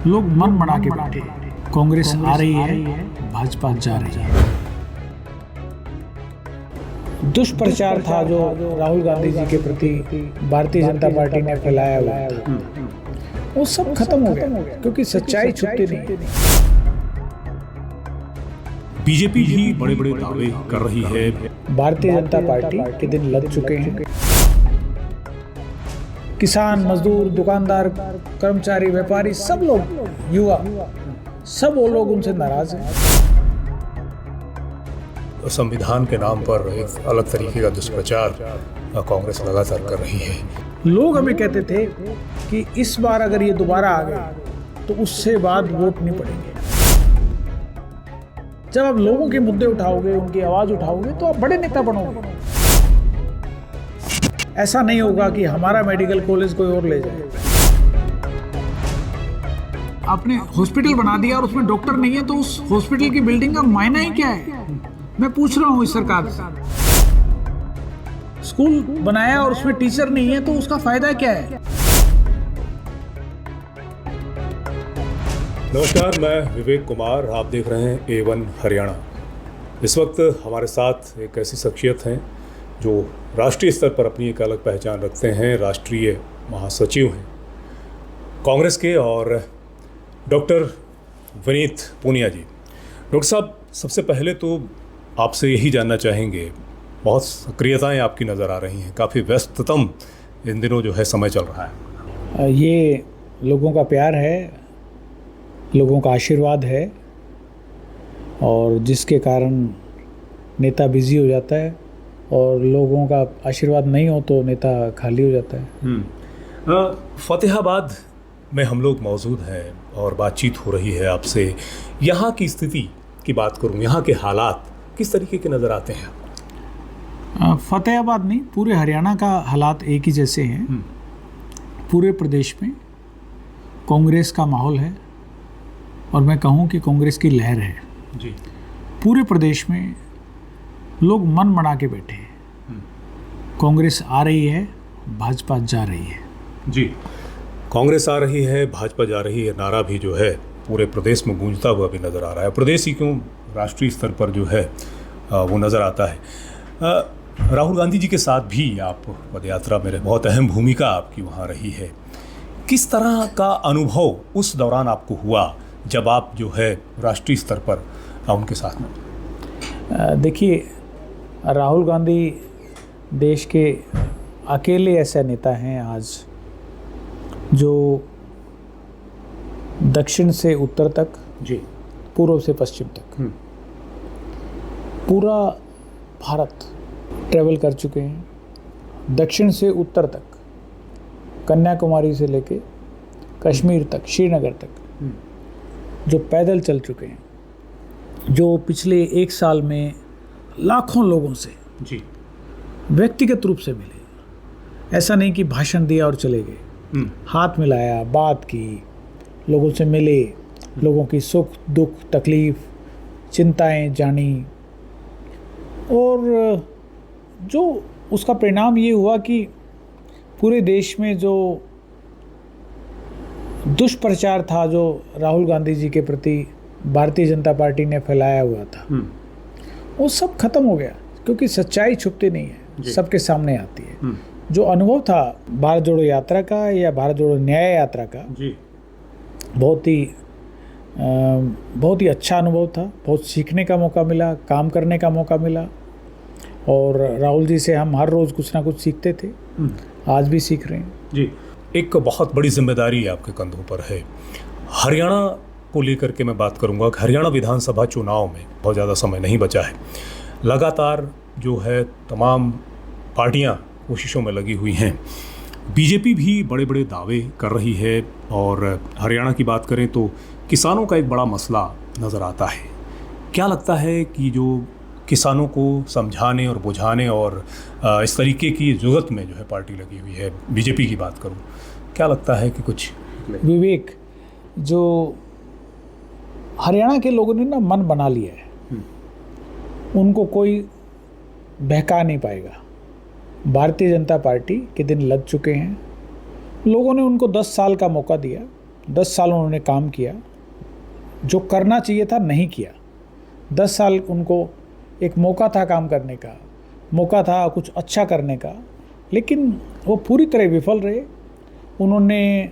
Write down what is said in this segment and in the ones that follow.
लोग मन बना के बैठे, कांग्रेस आ रही है, भाजपा जा रही है। दुष्प्रचार था जो राहुल गांधी जी के प्रति भारतीय जनता पार्टी ने फैलाया हुआ था, वो सब खत्म हो गया क्योंकि सच्चाई छुपती नहीं। बीजेपी भी बड़े बड़े दावे कर रही है। भारतीय जनता पार्टी के दिन लग चुके हैं। किसान, मजदूर, दुकानदार, कर्मचारी, व्यापारी, सब लोग, युवा, सब वो लोग उनसे नाराज हैं। संविधान के नाम पर एक अलग तरीके का दुष्प्रचार कांग्रेस लगातार कर रही है। लोग हमें कहते थे कि इस बार अगर ये दोबारा आ गए तो उससे बाद वोट नहीं पड़ेंगे। जब आप लोगों के मुद्दे उठाओगे, उनकी आवाज उठाओगे, तो आप बड़े नेता बनोगे। ऐसा नहीं होगा कि हमारा मेडिकल कॉलेज कोई और ले जाए। आपने हॉस्पिटल बना दिया और उसमें डॉक्टर नहीं है, तो उस हॉस्पिटल की बिल्डिंग का मायना ही क्या है? मैं पूछ रहा हूं इस सरकार से। स्कूल बनाया और उसमें टीचर नहीं है, तो उसका फायदा क्या है? नमस्कार, मैं विवेक कुमार, आप देख रहे हैं A1 हरियाणा। इस वक्त हमारे साथ एक ऐसी शख्सियत हैं जो राष्ट्रीय स्तर पर अपनी एक अलग पहचान रखते हैं। राष्ट्रीय महासचिव हैं कांग्रेस के, और डॉक्टर विनीत पूनिया जी। डॉक्टर साहब, सबसे पहले तो आपसे यही जानना चाहेंगे, बहुत सक्रियताएं आपकी नज़र आ रही हैं, काफ़ी व्यस्ततम इन दिनों जो है समय चल रहा है। ये लोगों का प्यार है, लोगों का आशीर्वाद है, और जिसके कारण नेता बिजी हो जाता है, और लोगों का आशीर्वाद नहीं हो तो नेता खाली हो जाता है। फतेहाबाद में हम लोग मौजूद हैं और बातचीत हो रही है आपसे। यहाँ की स्थिति की बात करूँ, यहाँ के हालात किस तरीके के नज़र आते हैं? फतेहाबाद नहीं, पूरे हरियाणा का हालात एक ही जैसे हैं। पूरे प्रदेश में कांग्रेस का माहौल है, और मैं कहूँ कि कांग्रेस की लहर है जी। पूरे प्रदेश में लोग मन बना के बैठे हैं। कांग्रेस आ रही है, भाजपा जा रही है। जी, कांग्रेस आ रही है, भाजपा जा रही है, नारा भी जो है पूरे प्रदेश में गूंजता हुआ भी नज़र आ रहा है। प्रदेश ही क्यों, राष्ट्रीय स्तर पर जो है वो नज़र आता है। राहुल गांधी जी के साथ भी आप पदयात्रा में बहुत अहम भूमिका आपकी वहाँ रही है। किस तरह का अनुभव उस दौरान आपको हुआ जब आप जो है राष्ट्रीय स्तर पर उनके साथ में? देखिए, राहुल गांधी देश के अकेले ऐसे नेता हैं आज जो दक्षिण से उत्तर तक जी, पूर्व से पश्चिम तक पूरा भारत ट्रैवल कर चुके हैं। दक्षिण से उत्तर तक, कन्याकुमारी से लेके कश्मीर तक, श्रीनगर तक जो पैदल चल चुके हैं, जो पिछले एक साल में लाखों लोगों से जी, व्यक्तिगत रूप से मिले। ऐसा नहीं कि भाषण दिया और चले गए, हाथ मिलाया, बात की, लोगों से मिले, लोगों की सुख दुख तकलीफ चिंताएं जानी, और जो उसका परिणाम ये हुआ कि पूरे देश में जो दुष्प्रचार था जो राहुल गांधी जी के प्रति भारतीय जनता पार्टी ने फैलाया हुआ था, वो सब खत्म हो गया क्योंकि सच्चाई छुपती नहीं है, सबके सामने आती है। जो अनुभव था भारत जोड़ो यात्रा का या भारत जोड़ो न्याय यात्रा का जी, बहुत ही अच्छा अनुभव था। बहुत सीखने का मौका मिला, काम करने का मौका मिला, और राहुल जी से हम हर रोज़ कुछ ना कुछ सीखते थे, आज भी सीख रहे हैं। जी, एक बहुत बड़ी जिम्मेदारी आपके कंधों पर है। हरियाणा को लेकर के मैं बात करूंगा कि हरियाणा विधानसभा चुनाव में बहुत ज़्यादा समय नहीं बचा है। लगातार जो है तमाम पार्टियां कोशिशों में लगी हुई हैं। बीजेपी भी बड़े बड़े दावे कर रही है, और हरियाणा की बात करें तो किसानों का एक बड़ा मसला नज़र आता है। क्या लगता है कि जो किसानों को समझाने और बुझाने और इस तरीके की ज़रूरत में जो है पार्टी लगी हुई है, बीजेपी की बात करूं, क्या लगता है कि कुछ विवेक, जो हरियाणा के लोगों ने ना मन बना लिया है, उनको कोई बहका नहीं पाएगा। भारतीय जनता पार्टी के दिन लग चुके हैं। लोगों ने उनको 10 साल का मौका दिया, 10 साल उन्होंने काम किया, जो करना चाहिए था नहीं किया। 10 साल उनको एक मौका था काम करने का, मौका था कुछ अच्छा करने का, लेकिन वो पूरी तरह विफल रहे। उन्होंने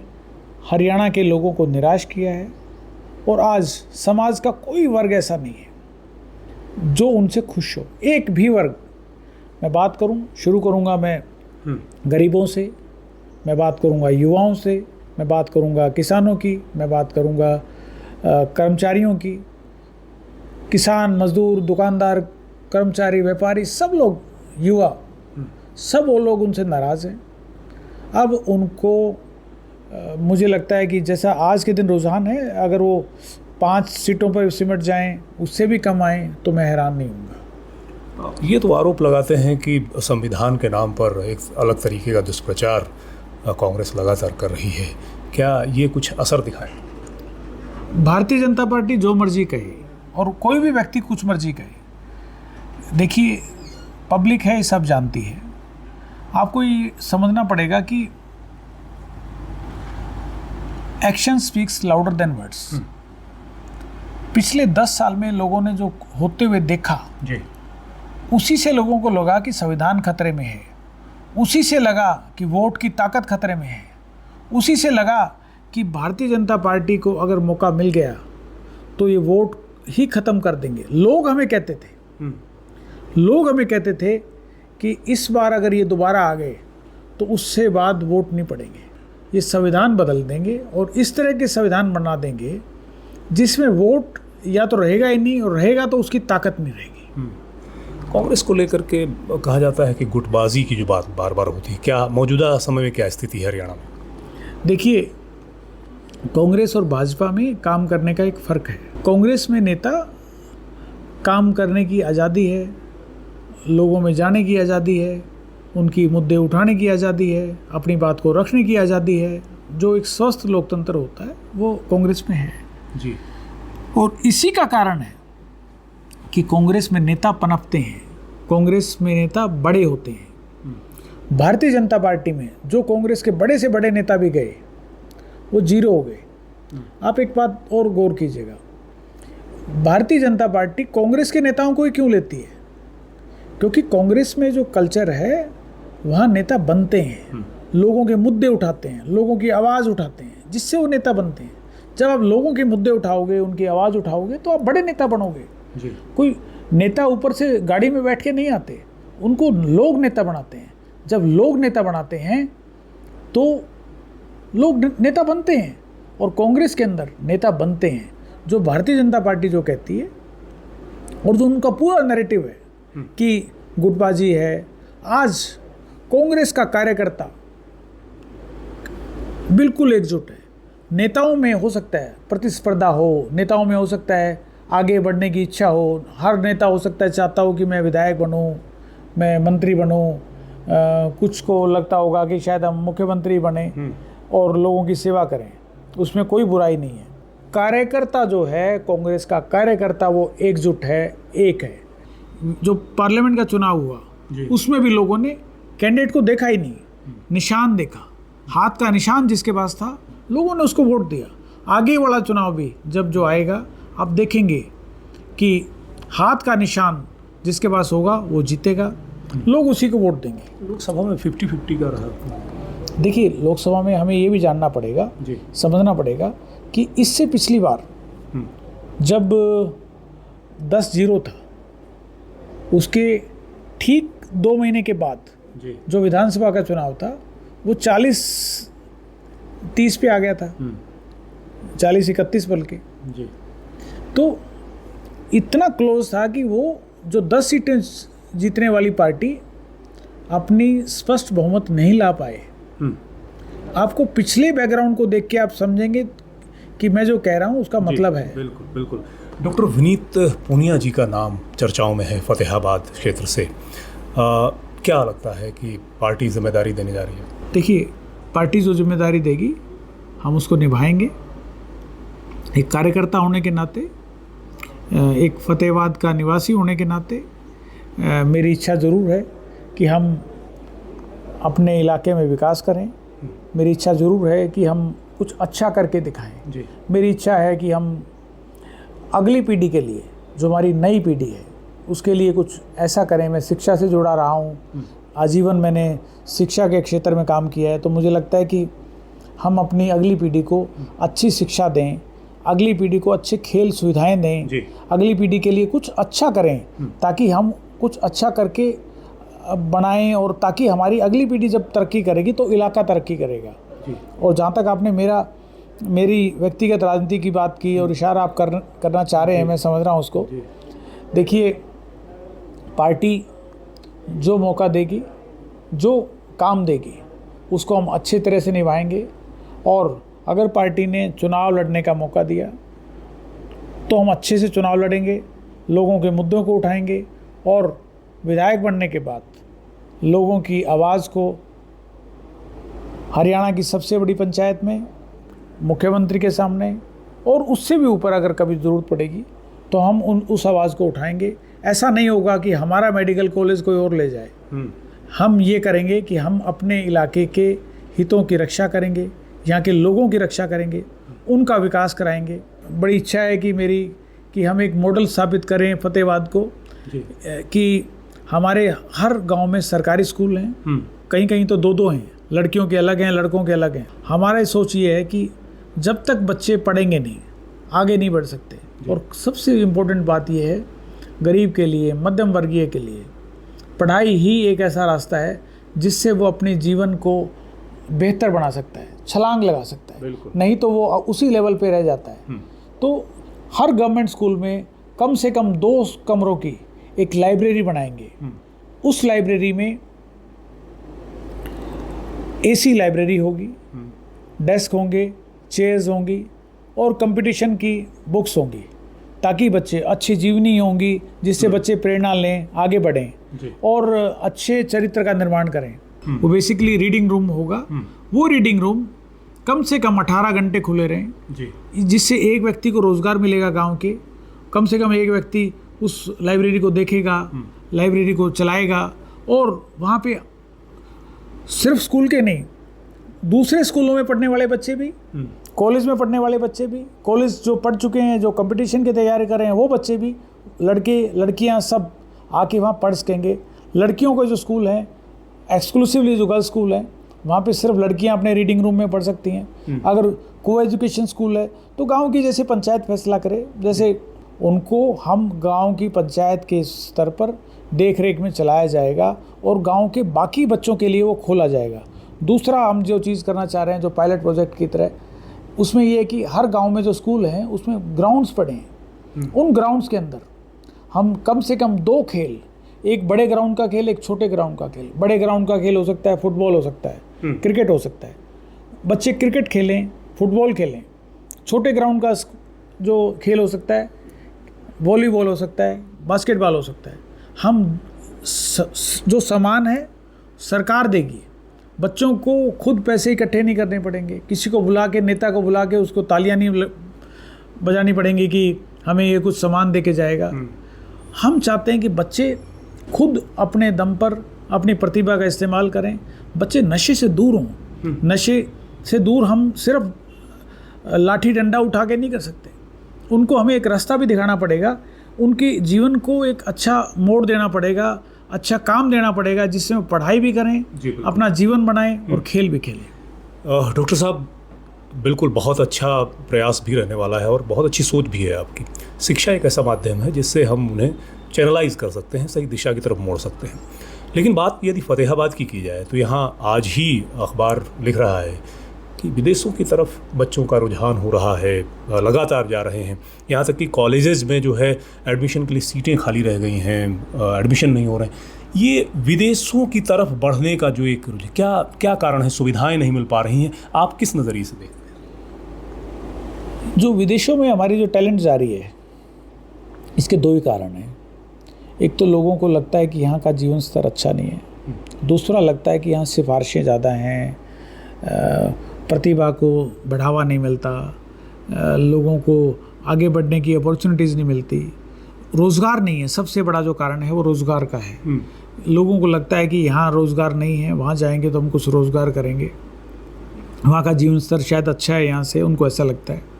हरियाणा के लोगों को निराश किया है और आज समाज का कोई वर्ग ऐसा नहीं है जो उनसे खुश हो, एक भी वर्ग। मैं बात करूं, शुरू करूंगा मैं गरीबों से, मैं बात करूंगा युवाओं से, मैं बात करूंगा किसानों की, मैं बात करूंगा कर्मचारियों की। किसान, मजदूर, दुकानदार, कर्मचारी, व्यापारी, सब लोग, युवा, सब वो लोग उनसे नाराज़ हैं। अब उनको मुझे लगता है कि जैसा आज के दिन रुझान है, अगर वो 5 सीटों पर सिमट जाएं, उससे भी कम आएँ, तो मैं हैरान नहीं हूँगा। ये तो आरोप लगाते हैं कि संविधान के नाम पर एक अलग तरीके का दुष्प्रचार कांग्रेस लगातार कर रही है। क्या ये कुछ असर दिखाए? भारतीय जनता पार्टी जो मर्जी कहे और कोई भी व्यक्ति कुछ मर्जी कहे, देखिए पब्लिक है, सब जानती है। आपको ये समझना पड़ेगा कि action speaks louder than words. पिछले 10 साल में लोगों ने जो होते हुए देखा जी, उसी से लोगों को लगा कि संविधान खतरे में है, उसी से लगा कि वोट की ताकत खतरे में है, उसी से लगा कि भारतीय जनता पार्टी को अगर मौका मिल गया तो ये वोट ही ख़त्म कर देंगे। लोग हमें कहते थे कि इस बार अगर ये दोबारा आ गए तो उससे बाद वोट नहीं पड़ेंगे, ये संविधान बदल देंगे और इस तरह के संविधान बना देंगे जिसमें वोट या तो रहेगा ही नहीं, और रहेगा तो उसकी ताकत नहीं रहेगी। कांग्रेस को लेकर के कहा जाता है कि गुटबाजी की जो बात बार बार होती है, क्या मौजूदा समय में क्या स्थिति है हरियाणा में? देखिए, कांग्रेस और भाजपा में काम करने का एक फ़र्क है। कांग्रेस में नेता काम करने की आज़ादी है, लोगों में जाने की आज़ादी है, उनकी मुद्दे उठाने की आज़ादी है, अपनी बात को रखने की आज़ादी है। जो एक स्वस्थ लोकतंत्र होता है वो कांग्रेस में है जी। और इसी का कारण है कि कांग्रेस में नेता पनपते हैं, कांग्रेस में नेता बड़े होते हैं। भारतीय जनता पार्टी में जो कांग्रेस के बड़े से बड़े नेता भी गए वो जीरो हो गए। आप एक बात और गौर कीजिएगा, भारतीय जनता पार्टी कांग्रेस के नेताओं को ही क्यों लेती है? क्योंकि कांग्रेस में जो कल्चर है वहाँ नेता बनते हैं, लोगों के मुद्दे उठाते हैं, लोगों की आवाज़ उठाते हैं, जिससे वो नेता बनते हैं। जब आप लोगों के मुद्दे उठाओगे, उनकी आवाज़ उठाओगे, तो आप बड़े नेता बनोगे जी। कोई नेता ऊपर से गाड़ी में बैठ के नहीं आते, उनको लोग नेता बनाते हैं। जब लोग नेता बनाते हैं तो लोग नेता बनते हैं, और कांग्रेस के अंदर नेता बनते हैं। जो भारतीय जनता पार्टी जो कहती है और जो उनका पूरा नैरेटिव है कि गुटबाजी है, आज कांग्रेस का कार्यकर्ता बिल्कुल एकजुट है। नेताओं में हो सकता है प्रतिस्पर्धा हो, नेताओं में हो सकता है आगे बढ़ने की इच्छा हो, हर नेता हो सकता है चाहता हो कि मैं विधायक बनूं, मैं मंत्री बनूं, कुछ को लगता होगा कि शायद हम मुख्यमंत्री बने और लोगों की सेवा करें, उसमें कोई बुराई नहीं है। कार्यकर्ता जो है, कांग्रेस का कार्यकर्ता, वो एकजुट है, एक है। जो पार्लियामेंट का चुनाव हुआ उसमें भी लोगों ने कैंडिडेट को देखा ही नहीं, निशान देखा, हाथ का निशान जिसके पास था लोगों ने उसको वोट दिया। आगे वाला चुनाव भी जब जो आएगा आप देखेंगे कि हाथ का निशान जिसके पास होगा वो जीतेगा, लोग उसी को वोट देंगे। लोकसभा में 50-50 का रहा। देखिए, लोकसभा में हमें ये भी जानना पड़ेगा, समझना पड़ेगा कि इससे पिछली बार जब 10-0 था, उसके ठीक 2 महीने के बाद जो विधानसभा का चुनाव था वो 40-30 पे आ गया था, 40-31 बल्कि। तो इतना क्लोज था कि वो जो 10 सीटें जीतने वाली पार्टी अपनी स्पष्ट बहुमत नहीं ला पाए। आपको पिछले बैकग्राउंड को देख के आप समझेंगे कि मैं जो कह रहा हूँ उसका मतलब है। बिल्कुल बिल्कुल। डॉक्टर विनीत पूनिया जी का नाम चर्चाओं में है फतेहाबाद क्षेत्र से। क्या लगता है कि पार्टी जिम्मेदारी देने जा रही है? देखिए, पार्टी जो जिम्मेदारी देगी हम उसको निभाएंगे। एक कार्यकर्ता होने के नाते, एक फतेहाबाद का निवासी होने के नाते मेरी इच्छा ज़रूर है कि हम अपने इलाके में विकास करें। मेरी इच्छा ज़रूर है कि हम कुछ अच्छा करके दिखाएं। जी। मेरी इच्छा है कि हम अगली पीढ़ी के लिए, जो हमारी नई पीढ़ी है, उसके लिए कुछ ऐसा करें। मैं शिक्षा से जुड़ा रहा हूँ, आजीवन मैंने शिक्षा के क्षेत्र में काम किया है, तो मुझे लगता है कि हम अपनी अगली पीढ़ी को अच्छी शिक्षा दें, अगली पीढ़ी को अच्छे खेल सुविधाएं दें, अगली पीढ़ी के लिए कुछ अच्छा करें, ताकि हम कुछ अच्छा करके बनाएं, और ताकि हमारी अगली पीढ़ी जब तरक्की करेगी तो इलाका तरक्की करेगा। और जहाँ तक आपने मेरी व्यक्तिगत राजनीति की बात की और इशारा आप करना चाह रहे हैं, मैं समझ रहा हूँ उसको। देखिए, पार्टी जो मौका देगी, जो काम देगी, उसको हम अच्छे तरह से निभाएंगे। और अगर पार्टी ने चुनाव लड़ने का मौका दिया तो हम अच्छे से चुनाव लड़ेंगे, लोगों के मुद्दों को उठाएंगे, और विधायक बनने के बाद लोगों की आवाज़ को हरियाणा की सबसे बड़ी पंचायत में, मुख्यमंत्री के सामने, और उससे भी ऊपर अगर कभी ज़रूरत पड़ेगी तो हम उस आवाज़ को उठाएंगे। ऐसा नहीं होगा कि हमारा मेडिकल कॉलेज कोई और ले जाए। हम ये करेंगे कि हम अपने इलाके के हितों की रक्षा करेंगे, यहाँ के लोगों की रक्षा करेंगे, उनका विकास कराएंगे। बड़ी इच्छा है कि मेरी कि हम एक मॉडल स्थापित करें फतेहाबाद को, कि हमारे हर गांव में सरकारी स्कूल हैं, कहीं कहीं तो 2-2 हैं, लड़कियों के अलग हैं, लड़कों के अलग हैं। हमारा सोच ये है कि जब तक बच्चे पढ़ेंगे नहीं, आगे नहीं बढ़ सकते। और सबसे इम्पोर्टेंट बात यह है, गरीब के लिए, मध्यम वर्गीय के लिए पढ़ाई ही एक ऐसा रास्ता है जिससे वो अपने जीवन को बेहतर बना सकता है, छलांग लगा सकता है। नहीं तो वो उसी लेवल पे रह जाता है। तो हर गवर्नमेंट स्कूल में कम से कम 2 कमरों की एक लाइब्रेरी बनाएंगे। उस लाइब्रेरी में एसी लाइब्रेरी होगी, डेस्क होंगे, चेयर्स होंगी, और कंपटीशन की बुक्स होंगी, ताकि बच्चे अच्छी जीवनी होंगी जिससे बच्चे प्रेरणा लें, आगे बढ़ें और अच्छे चरित्र का निर्माण करें। वो बेसिकली रीडिंग रूम होगा। वो रीडिंग रूम कम से कम 18 घंटे खुले रहें, जिससे एक व्यक्ति को रोजगार मिलेगा। गांव के कम से कम एक व्यक्ति उस लाइब्रेरी को देखेगा, लाइब्रेरी को चलाएगा, और वहाँ पे सिर्फ स्कूल के नहीं, दूसरे स्कूलों में पढ़ने वाले बच्चे भी, कॉलेज में पढ़ने वाले बच्चे भी, कॉलेज जो पढ़ चुके हैं, जो कंपटीशन की तैयारी कर रहे हैं, वो बच्चे भी, लड़के लड़कियां सब आके वहाँ पढ़ सकेंगे। लड़कियों का जो स्कूल है, एक्सक्लूसिवली जो गर्ल्स स्कूल है, वहाँ पे सिर्फ लड़कियां अपने रीडिंग रूम में पढ़ सकती हैं। अगर को एजुकेशन स्कूल है तो गांव की जैसे पंचायत फैसला करे, जैसे उनको हम गांव की पंचायत के स्तर पर देख रेख में चलाया जाएगा, और गांव के बाकी बच्चों के लिए वो खोला जाएगा। दूसरा हम जो चीज़ करना चाह रहे हैं, जो पायलट प्रोजेक्ट की तरह, उसमें ये है कि हर गांव में जो स्कूल हैं उसमें ग्राउंड्स पड़े हैं। उन ग्राउंड्स के अंदर हम कम से कम 2 खेल, एक बड़े ग्राउंड का खेल, एक छोटे ग्राउंड का खेल। बड़े ग्राउंड का खेल हो सकता है फुटबॉल, हो सकता है क्रिकेट, हो सकता है। बच्चे क्रिकेट खेलें, फुटबॉल खेलें। छोटे ग्राउंड का जो खेल हो सकता है, वॉलीबॉल हो सकता है, बास्केटबॉल हो सकता है। हम जो सामान है सरकार देगी, बच्चों को खुद पैसे इकट्ठे नहीं करने पड़ेंगे, किसी को बुला के, नेता को बुला के उसको तालियां नहीं बजानी पड़ेंगी कि हमें ये कुछ सामान दे के जाएगा। हम चाहते हैं कि बच्चे खुद अपने दम पर अपनी प्रतिभा का इस्तेमाल करें। बच्चे नशे से दूर हों। नशे से दूर हम सिर्फ लाठी डंडा उठा के नहीं कर सकते, उनको हमें एक रास्ता भी दिखाना पड़ेगा, उनके जीवन को एक अच्छा मोड़ देना पड़ेगा, अच्छा काम देना पड़ेगा, जिससे वो पढ़ाई भी करें, अपना जीवन बनाएं और खेल भी खेलें। डॉक्टर साहब, बिल्कुल बहुत अच्छा प्रयास भी रहने वाला है और बहुत अच्छी सोच भी है आपकी। शिक्षा एक ऐसा माध्यम है जिससे हम उन्हें चैनलाइज कर सकते हैं, सही दिशा की तरफ मोड़ सकते हैं। लेकिन बात यदि फतेहाबाद की जाए तो यहाँ आज ही अखबार लिख रहा है कि विदेशों की तरफ बच्चों का रुझान हो रहा है, लगातार जा रहे हैं। यहाँ तक कि कॉलेजेस में जो है एडमिशन के लिए सीटें खाली रह गई हैं, एडमिशन नहीं हो रहे हैं। ये विदेशों की तरफ बढ़ने का जो एक क्या कारण है? सुविधाएं नहीं मिल पा रही हैं, आप किस नज़रिए से देखते हैं? जो विदेशों में हमारी जो टैलेंट जा रही है, इसके 2 ही कारण हैं। एक तो लोगों को लगता है कि यहाँ का जीवन स्तर अच्छा नहीं है, दूसरा लगता है कि यहाँ सिफारिशें ज़्यादा हैं, प्रतिभा को बढ़ावा नहीं मिलता, लोगों को आगे बढ़ने की अपॉर्चुनिटीज़ नहीं मिलती, रोज़गार नहीं है। सबसे बड़ा जो कारण है वो रोज़गार का है। लोगों को लगता है कि यहाँ रोज़गार नहीं है, वहाँ जाएंगे तो हम कुछ रोज़गार करेंगे। वहाँ का जीवन स्तर शायद अच्छा है यहाँ से, उनको ऐसा लगता है।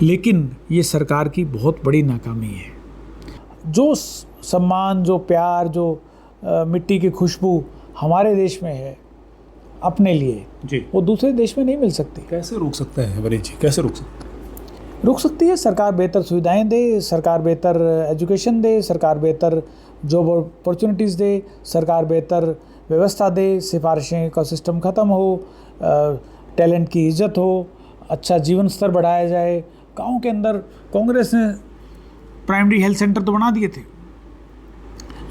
लेकिन ये सरकार की बहुत बड़ी नाकामी है। जो सम्मान, जो प्यार, जो मिट्टी की खुशबू हमारे देश में है अपने लिए जी, वो दूसरे देश में नहीं मिल सकती। कैसे रोक सकते हैं वनीत जी, कैसे रोक सकते हैं? रुक सकती है। सरकार बेहतर सुविधाएं दे, सरकार बेहतर एजुकेशन दे, सरकार बेहतर जॉब अपॉर्चुनिटीज़ दे, सरकार बेहतर व्यवस्था दे, सिफारिशें का सिस्टम ख़त्म हो, टैलेंट की इज्जत हो, अच्छा जीवन स्तर बढ़ाया जाए। गाँव के अंदर कांग्रेस ने प्राइमरी हेल्थ सेंटर तो बना दिए थे,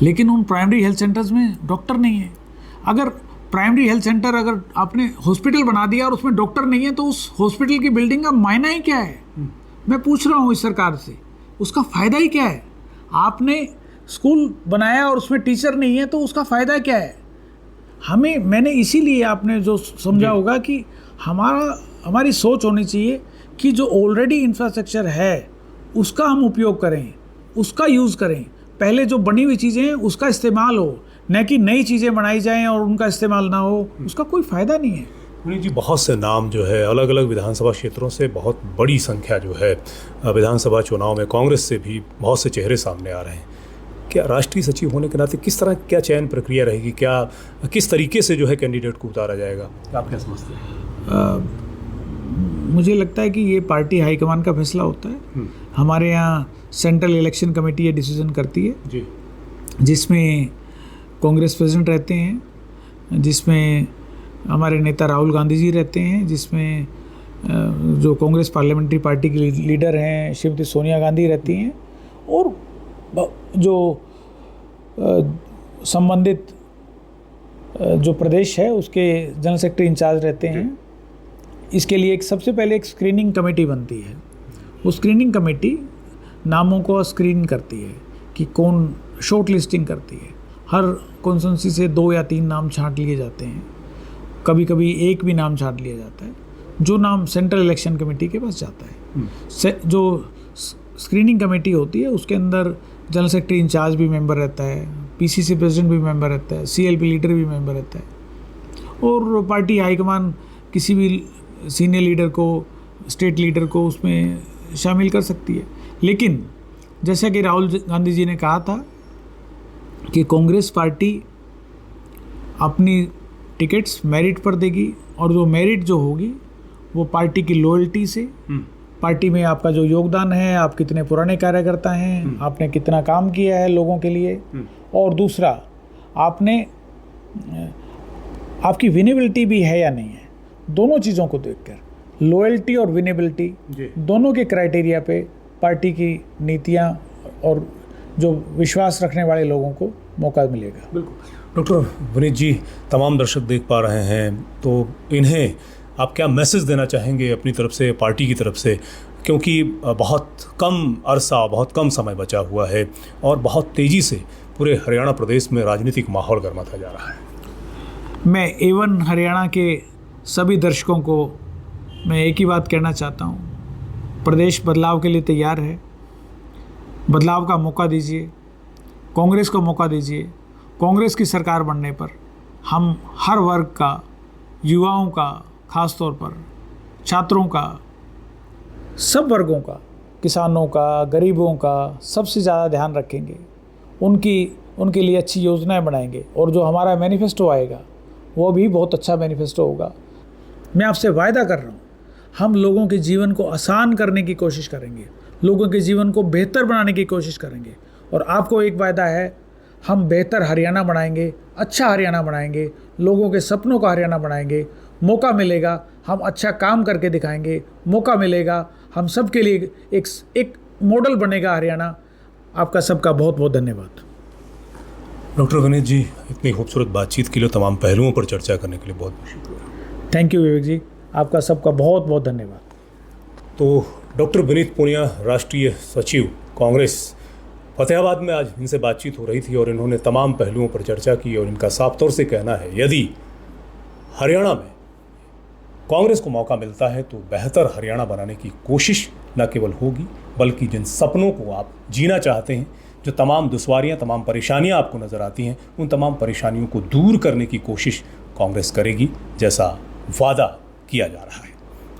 लेकिन उन प्राइमरी हेल्थ सेंटर्स में डॉक्टर नहीं है। अगर प्राइमरी हेल्थ सेंटर, अगर आपने हॉस्पिटल बना दिया और उसमें डॉक्टर नहीं है, तो उस हॉस्पिटल की बिल्डिंग का मायना ही क्या है? मैं पूछ रहा हूँ इस सरकार से, उसका फ़ायदा ही क्या है? आपने स्कूल बनाया और उसमें टीचर नहीं है, तो उसका फ़ायदा क्या है? मैंने इसीलिए, आपने जो समझा होगा कि हमारी सोच होनी चाहिए कि जो ऑलरेडी इंफ्रास्ट्रक्चर है उसका हम उपयोग करें, उसका यूज़ करें। पहले जो बनी हुई चीज़ें हैं उसका इस्तेमाल हो, न कि नई चीज़ें बनाई जाएं और उनका इस्तेमाल ना हो, उसका कोई फ़ायदा नहीं है। वनीत जी, बहुत से नाम जो है अलग अलग विधानसभा क्षेत्रों से, बहुत बड़ी संख्या जो है विधानसभा चुनाव में कांग्रेस से भी बहुत से चेहरे सामने आ रहे हैं। क्या राष्ट्रीय सचिव होने के नाते किस तरह, क्या चयन प्रक्रिया रहेगी, क्या किस तरीके से जो है कैंडिडेट को उतारा जाएगा, आप क्या समझते हैं? मुझे लगता है कि ये पार्टी हाईकमान का फैसला होता है। हमारे यहाँ सेंट्रल इलेक्शन कमेटी ये डिसीजन करती है जी, जिसमें कांग्रेस प्रेसिडेंट रहते हैं, जिसमें हमारे नेता राहुल गांधी जी रहते हैं, जिसमें जो कांग्रेस पार्लियामेंट्री पार्टी की लीडर हैं श्रीमती सोनिया गांधी रहती हैं, और जो संबंधित जो प्रदेश है उसके जनरल सेक्रेटरी इंचार्ज रहते हैं। इसके लिए सबसे पहले एक स्क्रीनिंग कमेटी बनती है। वो स्क्रीनिंग कमेटी नामों को स्क्रीन करती है कि कौन, शॉर्ट लिस्टिंग करती है। हर कॉन्स्टिट्यूंसी से 2 या 3 नाम छांट लिए जाते हैं, कभी कभी एक भी नाम छांट लिया जाता है, जो नाम सेंट्रल इलेक्शन कमेटी के पास जाता है। जो स्क्रीनिंग कमेटी होती है उसके अंदर जनरल सेक्रेटरी इंचार्ज भी मेंबर रहता है, पीसीसी प्रेसिडेंट भी मेंबर रहता है, सीएलपी लीडर भी मेंबर रहता है, और पार्टी हाईकमान किसी भी सीनियर लीडर को, स्टेट लीडर को उसमें शामिल कर सकती है। लेकिन जैसा कि राहुल गांधी जी ने कहा था कि कांग्रेस पार्टी अपनी टिकट्स मेरिट पर देगी, और जो मेरिट जो होगी वो पार्टी की लॉयल्टी से, पार्टी में आपका जो योगदान है, आप कितने पुराने कार्यकर्ता हैं, आपने कितना काम किया है लोगों के लिए, और दूसरा आपकी विनेबिलिटी भी है या नहीं है। दोनों चीज़ों को देखकर, लॉयल्टी और विनेबिलिटी दोनों के क्राइटेरिया पे पार्टी की नीतियां और जो विश्वास रखने वाले लोगों को मौका मिलेगा। बिल्कुल। डॉक्टर वनीत जी, तमाम दर्शक देख पा रहे हैं, तो इन्हें आप क्या मैसेज देना चाहेंगे अपनी तरफ से, पार्टी की तरफ से, क्योंकि बहुत कम अरसा, बहुत कम समय बचा हुआ है और बहुत तेज़ी से पूरे हरियाणा प्रदेश में राजनीतिक माहौल गर्माता जा रहा है। मैं A1 हरियाणा के सभी दर्शकों को मैं एक ही बात कहना चाहता हूँ, प्रदेश बदलाव के लिए तैयार है। बदलाव का मौका दीजिए, कांग्रेस को मौका दीजिए। कांग्रेस की सरकार बनने पर हम हर वर्ग का, युवाओं का, ख़ास तौर पर छात्रों का, सब वर्गों का, किसानों का, गरीबों का सबसे ज़्यादा ध्यान रखेंगे। उनके लिए अच्छी योजनाएं बनाएंगे, और जो हमारा मैनिफेस्टो आएगा वो भी बहुत अच्छा मैनिफेस्टो होगा। मैं आपसे वायदा कर रहा हूँ, हम लोगों के जीवन को आसान करने की कोशिश करेंगे, लोगों के जीवन को बेहतर बनाने की कोशिश करेंगे। और आपको एक वायदा है, हम बेहतर हरियाणा बनाएंगे, अच्छा हरियाणा बनाएंगे, लोगों के सपनों का हरियाणा बनाएंगे। मौका मिलेगा हम अच्छा काम करके दिखाएंगे, मौका मिलेगा हम सब के लिए एक मॉडल बनेगा हरियाणा। आपका सबका बहुत बहुत धन्यवाद। डॉक्टर वनीत जी, इतनी खूबसूरत बातचीत के लिए, तमाम पहलुओं पर चर्चा करने के लिए बहुत बहुत शुक्रिया। थैंक यू विवेक जी, आपका सबका बहुत बहुत धन्यवाद। तो डॉक्टर विनीत पूनिया, राष्ट्रीय सचिव कांग्रेस, फतेहाबाद में आज इनसे बातचीत हो रही थी और इन्होंने तमाम पहलुओं पर चर्चा की, और इनका साफ तौर से कहना है, यदि हरियाणा में कांग्रेस को मौका मिलता है तो बेहतर हरियाणा बनाने की कोशिश न केवल होगी, बल्कि जिन सपनों को आप जीना चाहते हैं, जो तमाम दुश्वारियां, तमाम परेशानियां आपको नज़र आती हैं, उन तमाम परेशानियों को दूर करने की कोशिश कांग्रेस करेगी, जैसा वादा किया जा रहा है।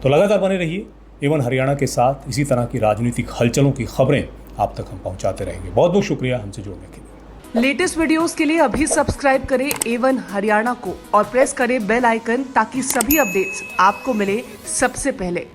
तो लगातार बने रहिए A1 हरियाणा के साथ। इसी तरह की राजनीतिक हलचलों की खबरें आप तक हम पहुंचाते रहेंगे। बहुत बहुत शुक्रिया हमसे जुड़ने के लिए। लेटेस्ट वीडियोस के लिए अभी सब्सक्राइब करें A1 हरियाणा को और प्रेस करें बेल आइकन ताकि सभी अपडेट्स आपको मिले सबसे पहले।